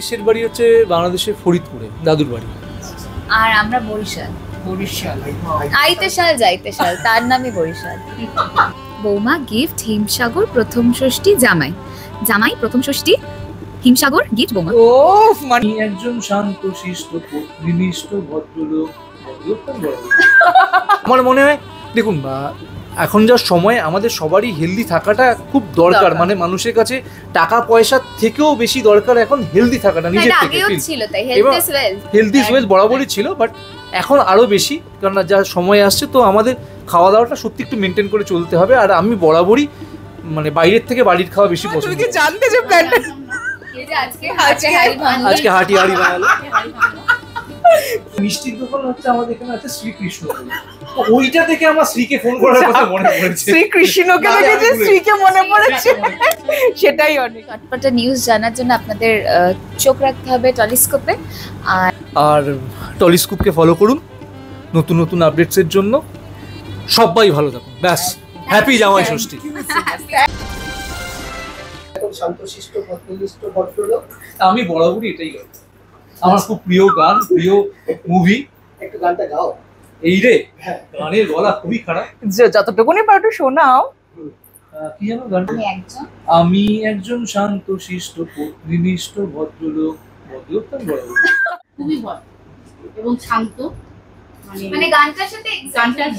দেশের বাড়ি হচ্ছে বাংলাদেশের ফরিদপুরে, দাদুর বাড়ি। আর আমরা বরিশাল। আইতে শাল তার নামই বরিশাল। বৌমা গিফট হিমসাগর প্রথম ষষ্ঠী জামাই, জামাই প্রথম ষষ্ঠী হিমসাগর গিফট বৌমা। ও মানে একজন শান্ত শিষ্ট নিষ্ঠ ভদ্রলোক। আমার মনে হয় দেখুন এখন যা সময় আমাদের সবারই হেলদি থাকাটা খুব দরকার, মানে মানুষের কাছে টাকা পয়সা থেকেও বেশি দরকার এখন হেলদি থাকাটা নিজের থেকে। হেলথ ইজ ওয়েলথ বরাবরই ছিল, বাট এখন আরো বেশি, কারণ যা সময় আসছে তো আমাদের খাওয়া দাওয়াটা সত্যি একটু মেনটেন করে চলতে হবে। আর আমি বরাবরই মানে বাইরের থেকে বাড়ির খাওয়া বেশি পছন্দ। তুমি কি জানতে যে প্ল্যানটা আজকে হাঁটি হাঁড়ি বানালো। মিষ্টির দোকান হচ্ছে আমাদের এখানে আছে শ্রীকৃষ্ণ, ওইটা থেকে আমার স্ত্রীকে ফোন করার কথা মনে পড়েছে। শ্রীকৃষ্ণকে দেখে যে স্ত্রীকে মনে পড়েছে, সেটাই অনেক। চটপটা নিউজ জানার জন্য আপনাদের চোখ রাখতে হবে টলিস্কোপে, আর টলিস্কোপকে ফলো করুন নতুন নতুন আপডেটসের জন্য। সবাই ভালো থাকুন, ব্যাস। হ্যাপি জামাই ষষ্ঠী। শান্তশিষ্ট ভদ্রনিষ্ঠ ভদ্রলোক। আমি বরাবরই এটাই গাই, আমার খুব প্রিয় গান, প্রিয় মুভি। একটু গানটা গাও। এই রে গানের গলা খুবই খারাপ, যতটুকুনি পারো একটু শোনাও। কি জানো গানটা? আমি একজন শান্ত শিষ্ট নিষ্ঠ ভদ্রলোক। ভদ্রলোক তার বরাবর খুবই ভদ্র এবং শান্ত, মানে গানটার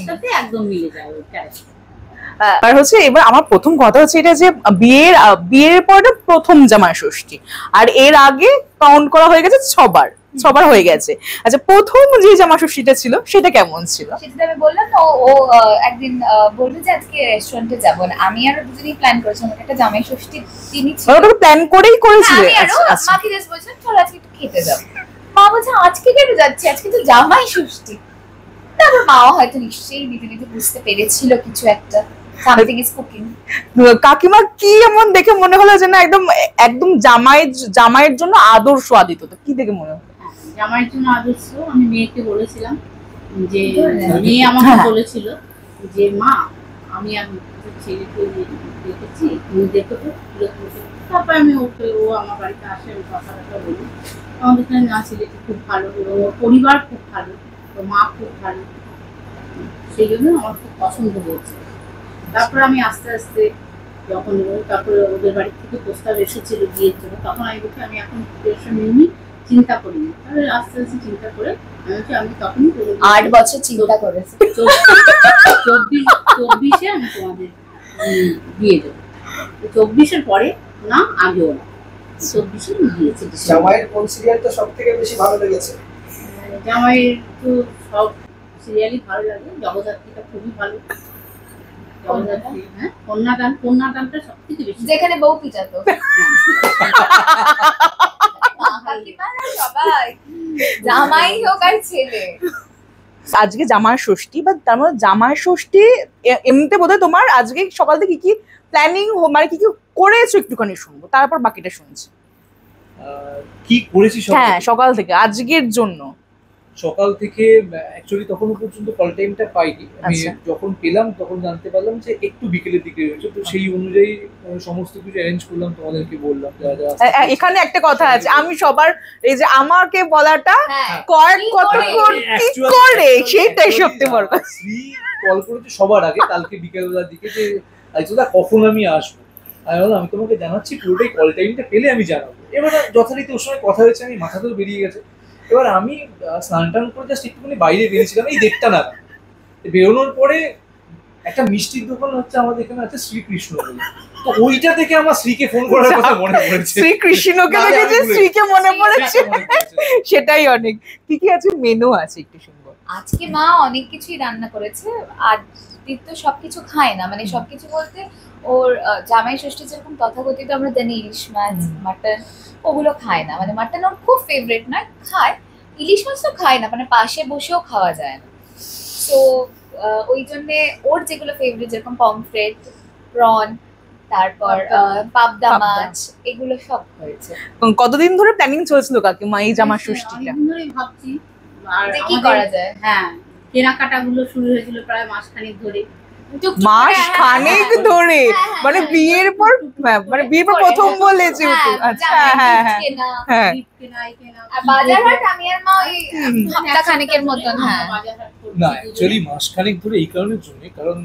সাথে একদম মিলে যায় ওই ক্যারেক্টার। আর হচ্ছে এবার আমার প্রথম কথা হচ্ছে এটা যে বিয়ের পরে প্রথম জামাই ষষ্ঠী, আর এর আগে কাউন্ট করা হয়ে গেছে ছবার হয়ে গেছে। আচ্ছা, প্রথম যে জামাই ষষ্ঠীটা ছিল সেটা কেমন ছিল? সেটা আমি বললাম না, ও একদিন বললো যে আজকে রেস্টুরেন্টে যাবো না। আমি আর দুজনেই প্ল্যান করেছিলাম একটা জামাই ষষ্ঠী দিনই ছিল, ওটা প্ল্যান করেই করেছিলে? আচ্ছা, মাকে জাস্ট বলছিলাম চল আজকে একটু খেতে যাবো। মা বলছে আজকে কেন যাচ্ছি, আজকে তো জামাই ষষ্ঠী। তারপর মাও হয়তো নিশ্চয়ই দিদি বুঝতে পেরেছিল কিছু একটা, সামথিং ইজ কুকিং। কাকিমা কি এমন দেখে মনে হলো যে না একদম জামাইয়ের জন্য আদর্শ আদিত? তো কি দেখে মনে হলো? জামাইয়ের জন্য আদর্শ। আমি মেয়েকে বলেছিলাম যে, মেয়ে আমাকে বলেছিল যে মা আমি ছেলেকে দেখেছি, তুমি দেখো তো। তারপর আমি ও আমার বাড়িতে আসে, আমি কথাটা বলি। আমাদের এখানে না, ছেলেটি খুব ভালো, ওর পরিবার খুব ভালো, ওর মা খুব ভালো, সেই জন্য আমার খুব পছন্দ হয়েছে। তারপর আমি আস্তে আস্তে যখন তারপরে ওদের বাড়ি থেকে প্রস্তাব এসেছিল বিয়ের জন্য, তখন আমি বলছি আমি এখন প্রিপারেশন নিইনি, চিন্তা করিনি। তাহলে আস্তে আস্তে চিন্তা করে আমি তখনই 8 বছর চিন্তা করেছি। 24-এ আমি তোমাদের বিয়ে দেবো। 24-এর পরে না, আগেও না, 24-এ দিয়েছি। জামাইয়ের কোন সিরিয়ালটা সবথেকে বেশি ভালো লেগেছে? জামাইয়ের তো সব সিরিয়ালই ভালো লাগে, জগদ্ধাত্রীটা খুবই ভালো। কন্যাদানটা সবথেকে বেশি, যেখানে বউ পিটাতো সবাই, জামাই হোক আর ছেলে। আজকে জামাই ষষ্ঠী, বা তার মানে জামাই ষষ্ঠী এমনিতে বোধহয় তোমার আজকে সকাল থেকে কি প্ল্যানিং, মানে কি করেছো একটুখানি শুনবো, তারপর বাকিটা শুনছি। কি করেছি সকাল থেকে আজকের জন্য? সকাল থেকে অ্যাকচুয়ালি তখনও পর্যন্ত কল টাইমটা পাইনি। আমি যখন পেলাম তখন জানতে পারলাম যে একটু বিকেলের দিকে রয়েছে, তো সেই অনুযায়ী সমস্ত কিছু অ্যারেঞ্জ করলাম, তোমাদেরকে বললাম। এখানে একটা কথা আছে, আমি সবার এই যে আমাকে বলাটা কতক্ষণ কি করে, সেটাই সত্যি বড় কথা। শ্রী কল করেছে সবার আগে কালকে বিকেলবেলার দিকে যে আইজোদা কখন আমি আসবো। আমি বললাম আমি তোমাকে জানাচ্ছি, পুরোটাই কল টাইমটা পেলে আমি জানাবো। এবার যথারীতি ওর সঙ্গে কথা হয়েছে, আমি মাথাতেও বেরিয়ে গেছে। এবার আমি স্নান টান করে জাস্ট একটুখানি বাইরে বেরিয়েছিলাম এই 1:30 নাগাদ। বেরোনোর পরে একটা মিষ্টির দোকান হচ্ছে আমাদের এখানে আছে শ্রীকৃষ্ণ বলে, তো ওইটা থেকে আমার স্ত্রীকে ফোন করার কথা মনে পড়েছে। শ্রীকৃষ্ণকে দেখে যে স্ত্রীকে মনে পড়েছে, সেটাই অনেক। কি আছে মেনু আছে একটু শুনবো? আজকে মা অনেক কিছুই রান্না করেছে। আর তো সবকিছু খায় না, মানে সবকিছু বলতে ওর জামাই ষষ্ঠী যেরকম তথাকথিত আমরা জানি ইলিশ মাছ, মাটন, ওগুলো খায় না। মানে মাটন ওর খুব ফেভারিট নয়, খায়। ইলিশ মাছ তো খায় না, মানে পাশে বসেও খাওয়া যায় না। তো ওই জন্যে ওর যেগুলো ফেভারিট, যেরকম পমফ্রেট, প্রন, তারপর পাবদা মাছ, এগুলো সব হয়েছে। কতদিন ধরে প্ল্যানিং চলছিল কাকিমা এই জামাই ষষ্ঠীটা? ধরেই ভাবছি আর কি করা যায়। হ্যাঁ, কেনাকাটা গুলো শুরু হয়েছিল প্রায় মাসখানেক ধরে। টুকটুক করে, মাস হ্যাঁ, খানেক হ্যাঁ, ধরে হ্যাঁ, মানে হ্যাঁ, বিয়ের পর মানে বিয়ের পর প্রথম বলে যেহেতু আচ্ছা হ্যাঁ হ্যাঁ হ্যাঁ gift কেনা, এই কেনা, আর বাজারহাট আমি আর মা ওই সপ্তাহ খানেকের মতন, হ্যাঁ। বাজারহাট করছি না দুজনে। অ্যাকচুয়ালি মাসখানেক ধরে এই কারণের জন্য, কারণ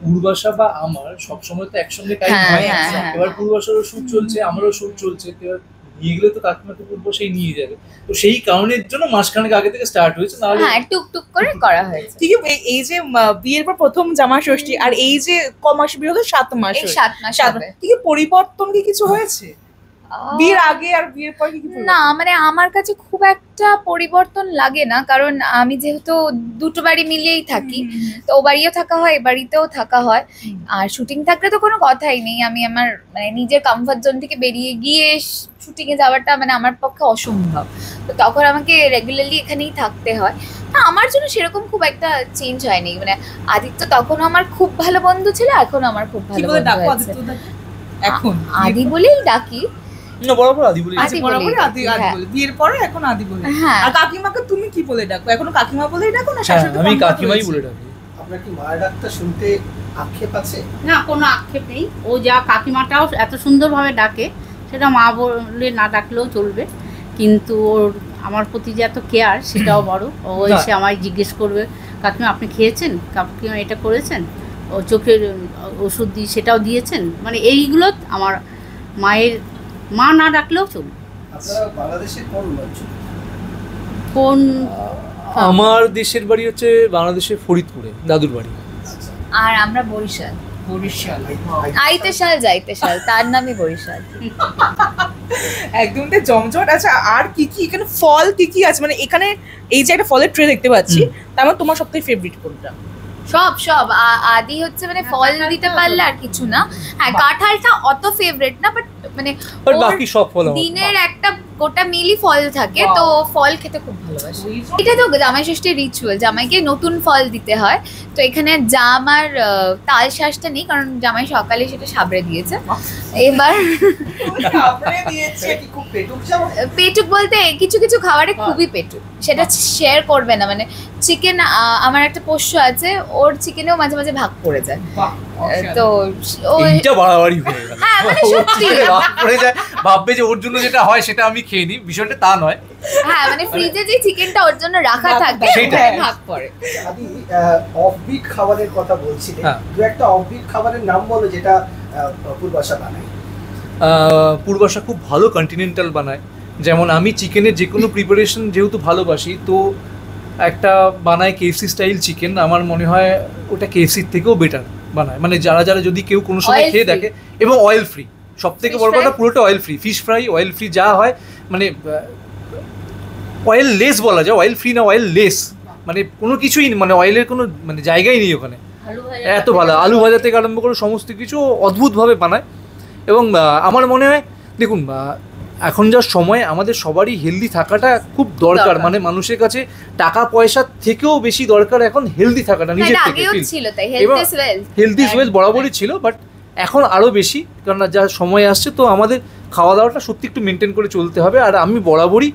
পূর্বাশা বা আমার সবসময় তো একসঙ্গে টাইম হ্যাঁ, হয় না। হ্যাঁ, হ্যাঁ। এবার পূর্বাশারও শুট চলছে, আমারও শুট চলছে, তো এবার নিয়ে গেলে তো কাকিমাকে পূর্বাশাই নিয়ে যাবে, তো সেই কারণের জন্য মাসখানেক আগে থেকে স্টার্ট হয়েছে, নাহলে হ্যাঁ টুকটুক করে করা হয়েছে। ঠিক আছে। এই যে বিয়ের পর প্রথম জামা ষষ্ঠী আর এই যে ক মাস বিয়ে হলো 7 মাস এই হলো। 7 মাস 7 হবে। কি পরিবর্তন কি কিছু হয়েছে বিয়ের আগে আর বিয়ের পর কি কি না মানে আমার কাছে খুব একটা পরিবর্তন লাগে না, কারণ আমি যেহেতু দুটো বাড়ি মিলিয়েই থাকি, তো ও বাড়িও থাকা হয় এ বাড়িতেও থাকা হয়। আর শুটিং থাকলে তো কোনো কথাই নেই, আমি আমার মানে নিজের কমফর্ট জোন থেকে বেরিয়ে গিয়ে শুটিং এ যাওয়াটা মানে আমার পক্ষে অসম্ভব, তো তখন আমাকে রেগুলারলি এখানেই থাকতে হয়। না আমার জন্য সেরকম খুব একটা চেঞ্জ হয়নি, মানে আদিত্য তখনও আমার খুব ভালো বন্ধু ছিল, এখনো আমার খুব কি ভালো বলে বন্ধু ডাকো হয়েছে। আদিত্যদাকে এখন আদি বলেই ডাকি। না বরাবর আদি বলি। আদি বরাবর বলেই আদি ডাকি, আদি হ্যাঁ। বলে বিয়ের পরে এখন আদি বলে। হ্যাঁ আর কাকিমাকে তুমি কি বলে ডাকো এখনো কাকিমা বলেই ডাকো না হ্যাঁ শাশুড়ি আমি কাকিমাই বলে ডাকি। আপনার কি মায়ের ডাকটা শুনতে আক্ষেপ আছে? না কোনো আক্ষেপ নেই, ও যা কাকিমাটাও এত সুন্দরভাবে ডাকে, সেটা মা বলে না ডাকলেও চলবে, কিন্তু ওর আমার প্রতি যে এত কেয়ার সেটাও বড়। ও না। এসে আমায় জিজ্ঞেস করবে কাকিমা আপনি খেয়েছেন, কাকিমা এটা করেছেন, ও চোখের ওষুধ দিয়ে সেটাও দিয়েছেন, মানে এইগুলো আমার মায়ের মা না ডাকলেও চলবে। আপনারা বাংলাদেশের কোন অঞ্চল? কোন আমার দেশের বাড়ি হচ্ছে বাংলাদেশের ফরিদপুরে, দাদুর বাড়ি। আর আমরা বরিশাল। বরিশাল আইতে শাল যাইতে শাল, তার নামই বরিশাল। একদম তো জমজট। আচ্ছা আর কি কি এখানে ফল কি কি আছে মানে এখানে এই যে একটা ফলের ট্রে দেখতে পাচ্ছি, তার মানে তোমার সবথেকে ফেভারিট কোনটা? সব সব আদি হচ্ছে মানে ফল দিতে পারলে আর কিছু না। হ্যাঁ কাঁঠালটা অত ফেভারিট না, বাট মানে আর ওর বাকি সব ফল আমার। দিনের একটা গোটা মিলি ফল থাকে, Wow. তো ফল খেতে খুব ভালোবাসে। এটা তো জামাই ষষ্ঠীর রিচুয়াল, জামাইকে নতুন ফল দিতে হয়, তো এখানে জাম আর তাল শাঁসটা নেই, কারণ জামাই সকালে সেটা সাবড়ে দিয়েছে। এবার তারপরে দিয়েছে সে কি খুব পেটুক যাও? পেটুক বলতে কিছু কিছু খাবারে খুবই পেটুক, সেটা শেয়ার করবে না। মানে চিকেন, আমার একটা পোষ্য আছে, ওর চিকেনেও মাঝে মাঝে ভাগ পড়ে যায়, তো ও এইটা বাড়াবাড়ি হয়ে গেল। হ্যাঁ, মানে সত্যি। ভাগ পড়ে যায়, ভাববে যে ওর জন্য যেটা হয় সেটা আমি খেয়ে নিই, বিষয়টা তা নয়। হ্যাঁ মানে ফ্রিজে যে চিকেনটা ওর জন্য রাখা থাকে সেটা। ওটাই ভাগ পড়ে। আদি অফবিট খাবারের কথা বলছিলেন, হ্যাঁ। দু একটা অফবিট খাবারের নাম বলো যেটা পূর্বাশা বানায়। পূর্বাশা খুব ভালো কন্টিনেন্টাল বানায়, যেমন আমি চিকেনের যে কোনো প্রিপারেশন যেহেতু ভালোবাসি, তো একটা বানায় কেএফসি স্টাইল চিকেন, আমার মনে হয় ওটা কেএফসির থেকেও বেটার বানায়, মানে যারা যারা যদি কেউ কোনো সময় Oil খেয়ে free। দেখে, এবং অয়েল ফ্রি, সব থেকে Fish বড় কথা fry? পুরোটা oil free, fish fry oil free যা হয়, মানে অয়েল লেস বলা যায়, অয়েল ফ্রি না অয়েল লেস, মানে কোনো কিছুই মানে অয়েলের কোনো মানে জায়গাই নেই ওখানে, এত ভালো। আলু ভাজা থেকে আরম্ভ করে সমস্ত কিছু অদ্ভুতভাবে বানায়। এবং আমার মনে হয় দেখুন এখন যা সময়, আমাদের সবারই হেলদি থাকাটা খুব দরকার, মানে মানুষের কাছে টাকা পয়সার থেকেও বেশি দরকার এখন হেলদি থাকাটা নিজের এটা থেকে। আগেও ছিল তাই, এবং health is wealth. Health is wealth বরাবরই ছিল, বাট এখন আরও বেশি, কারণ যা সময় আসছে, তো আমাদের খাওয়া দাওয়াটা সত্যি একটু মেনটেন করে চলতে হবে। আর আমি বরাবরই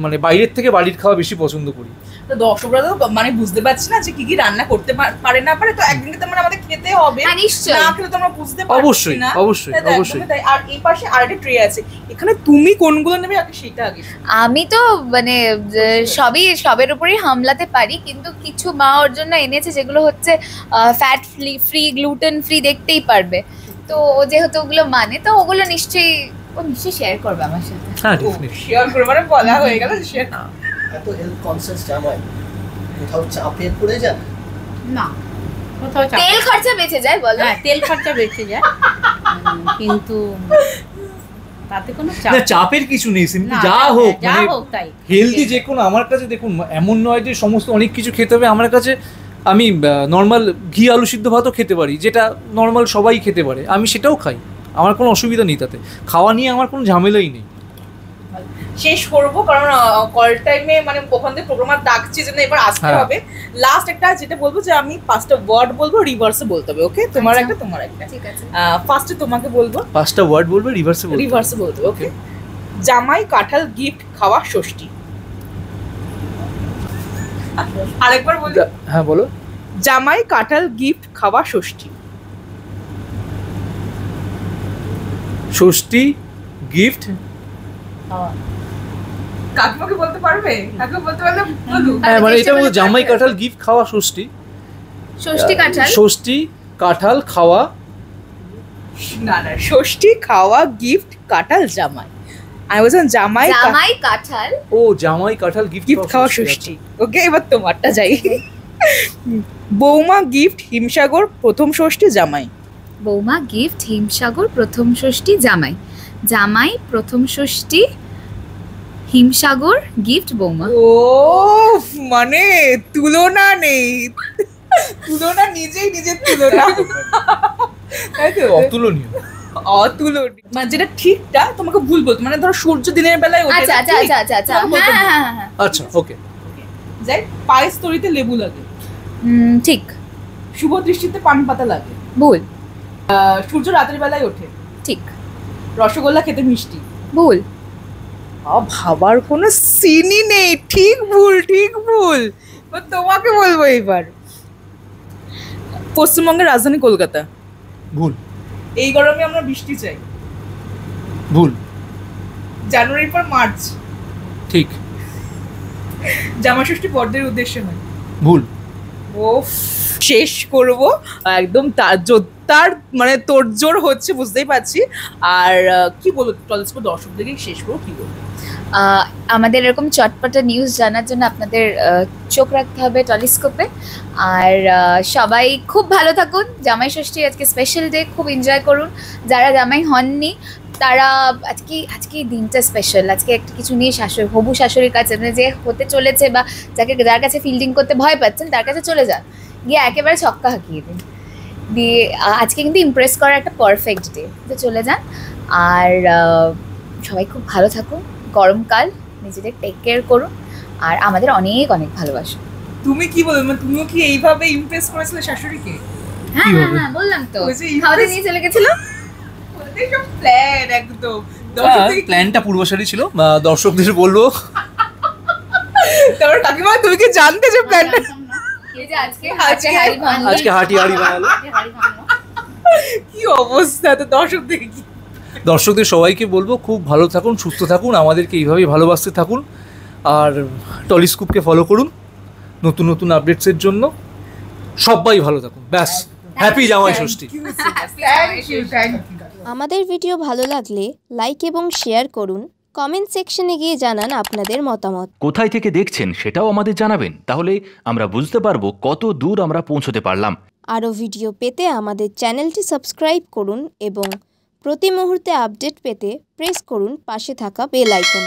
মানে বাইরের থেকে বাড়ির খাওয়া বেশি পছন্দ করি। তো দর্শকরা তো মানে বুঝতে পারছি না যে কি কি রান্না করতে পারে না পারে, তো একদিন তো মানে আমাদের খেতে হবে, হ্যাঁ নিশ্চয়ই। না খেলে তো আমরা বুঝতে পারছি অবশ্যই না। অবশ্যই তাই তো, একদমই অবশ্যই। তাই। আর এই পাশে আরেকটা ট্রে আছে, এখানে তুমি কোনগুলো নেবে আগে সেটা আগে আমি তো মানে সবের উপরেই হামলাতে পারি, কিন্তু কিছু মা ওর জন্য এনেছে যেগুলো হচ্ছে ফ্যাট ফ্রি, গ্লুটেন ফ্রি, দেখতেই পারবে, তো ও যেহেতু ওগুলো মানে, তো ওগুলো নিশ্চয়ই শেয়ার করবে আমার সাথে। হ্যাঁ ডেফিনেটলি। শেয়ার করে মানে বলা হয়ে গেল শেয়ার। এত হেলথ কনসিয়াস জামাই কোথাও চাপে পড়ে যান? না কোথাও চাপ তেল খরচা বেঁচে যায় বলো। হ্যাঁ তেল খরচা বেঁচে যায়, কিন্তু তাতে কোনো চাপ না চাপের কিছু নেই, সিম্পলি না, যা হ্যাঁ, হোক যা মানে হোক তাই হেলদি যে কোনো। আমার কাছে দেখুন এমন নয় যে সমস্ত অনেক কিছু খেতে হবে, আমার কাছে আমি নর্মাল ঘি আলু সিদ্ধ ভাতও খেতে পারি, যেটা নর্মাল সবাই খেতে পারে, আমি সেটাও খাই, আমার কোনো অসুবিধা নেই তাতে, খাওয়া নিয়ে আমার কোনো ঝামেলাই নেই। শেষ করবো কারণ কল টাইমে মানে ওখান থেকে প্রোগ্রামার ডাকছে যে না এবার আসতে হ্যাঁ। হবে। লাস্ট একটা যেটা বলবো যে আমি 5টা ওয়ার্ড বলবো, রিভার্সে বলতে হবে, ওকে? তোমার আচ্ছা। একটা তোমার একটা। ঠিক আছে। ফার্স্টে তোমাকে বলবো, 5টা ওয়ার্ড বলবে, রিভার্সে বলবে। রিভার্সে বলতে হবে, ওকে? জামাই কাঁঠাল গিফট খাওয়া ষষ্ঠী। আরেকবার বলি, হ্যাঁ বলো। জামাই কাঁঠাল গিফট খাওয়া ষষ্ঠী। ষষ্ঠী গিফট কাকিমাকে বলতে পারবে? কাকিমা বলতে পারলে বলুন। হ্যাঁ মানে এটা বলতে জামাই কাঁঠাল গিফট খাওয়া ষষ্ঠী। ষষ্ঠী কাঁঠাল, ষষ্ঠী কাঁঠাল খাওয়া, না না, ষষ্ঠী খাওয়া গিফট কাঁঠাল জামাই। আমি বলছিলাম জামাই জামাই কাঁঠাল, ও জামাই কাঁঠাল গিফট খাওয়া ষষ্ঠী। ওকে, এবার তোমারটা যাই। বৌমা গিফট হিমসাগর প্রথম ষষ্ঠী জামাই। বৌমা গিফট হিমসাগর প্রথম ষষ্ঠী জামাই, জামাই প্রথম ষষ্ঠী হিমসাগর গিফট বৌমা। ও মানে তুলনা নেই, তুলনা নিজেই নিজের তুলনা, তাই তো? অতুলনীয়। অতুলনীয় মানে যেটা ঠিকটা তোমাকে ভুল বলতো, মানে ধরো সূর্য দিনের বেলায় ওঠে। আচ্ছা আচ্ছা আচ্ছা আচ্ছা আচ্ছা, বলতে হ্যাঁ হ্যাঁ হ্যাঁ, আচ্ছা ওকে। যাই, পায়েস তরিতে লেবু লাগে। ঠিক। শুভ দৃষ্টিতে পান পাতা লাগে। ভুল। সূর্য রাতের বেলায় ওঠে। ঠিক। রসগোল্লা খেতে মিষ্টি। ভুল। ভাবার কোনো সিনই নেই, ঠিক ভুল ঠিক ভুল। তোমাকে বলবো এবার। পশ্চিমবঙ্গের রাজধানী কলকাতা। ভুল। এই গরমে আমরা বৃষ্টি চাই। ভুল। জানুয়ারির পর মার্চ। ঠিক। জামা ষষ্ঠী বড়দের উদ্দেশ্যে হয়। ভুল। ও শেষ করব একদম, তার মানে তোড়জোড় হচ্ছে বুঝতেই পারছি। আর কি বলবো টলিস্কোপ দর্শকদেরকে শেষ করবো, কি বলবো? আমাদের এরকম চটপটা নিউজ জানার জন্য আপনাদের চোখ রাখতে হবে টলিস্কোপে। আর সবাই খুব ভালো থাকুন। জামাই ষষ্ঠী আজকে স্পেশাল ডে, খুব এনজয় করুন। যারা জামাই হননি তারা আজকে দিনটা স্পেশাল। আজকে একটা কিছু নিয়ে হবু শাশুড়ির কাছে, মানে যে হতে চলেছে বা যার কাছে ফিল্ডিং করতে ভয় পাচ্ছেন তার কাছে চলে যান, গিয়ে একেবারে ছক্কা হাঁকিয়ে দিন। দিয়ে আজকে কিন্তু ইমপ্রেস করার একটা পারফেক্ট ডে, তো চলে যান। আর সবাই খুব ভালো থাকুন। গরমকাল, নিজেদের টেক কেয়ার করুন। আর আমাদের অনেক অনেক ভালোবাসো। তুমি কি বলবে, মানে তুমিও কি এইভাবে ইমপ্রেস করেছিলে শাশুড়িকে? হ্যাঁ হ্যাঁ হ্যাঁ, বললাম তো, খাওয়াতে নিয়ে চলে গেছিল। প্ল্যান একদম। প্ল্যানটা পূর্বশালী ছিল। দর্শকদের বলবো, তারপর কাকিমা তুমি কি জানতে যে প্ল্যানটা? এই যে আজকে হাড়ি ভাঙলো। আজকে হাঁটি বানালো। কি অবস্থা, তো দর্শকদের কি? দর্শকদের সবাইকে বলবো খুব ভালো থাকুন, সুস্থ থাকুন, আমাদেরকে এইভাবেই ভালোবাসতে থাকুন। আর টলিস্কোপকে ফলো করুন নতুন নতুন আপডেটসের জন্য। সবাই ভালো থাকুন, ব্যাস। Happy Jamai Shashthi. Thank you. আমাদের ভিডিও ভালো লাগলে লাইক এবং শেয়ার করুন। কমেন্ট সেকশনে গিয়ে জানান আপনাদের মতামত। কোথায় থেকে দেখছেন সেটাও আমাদের জানাবেন, তাহলে আমরা বুঝতে পারবো কত দূর আমরা পৌঁছতে পারলাম। আরও ভিডিও পেতে আমাদের চ্যানেলটি সাবস্ক্রাইব করুন এবং প্রতি মুহূর্তে আপডেট পেতে প্রেস করুন পাশে থাকা বেল আইকন।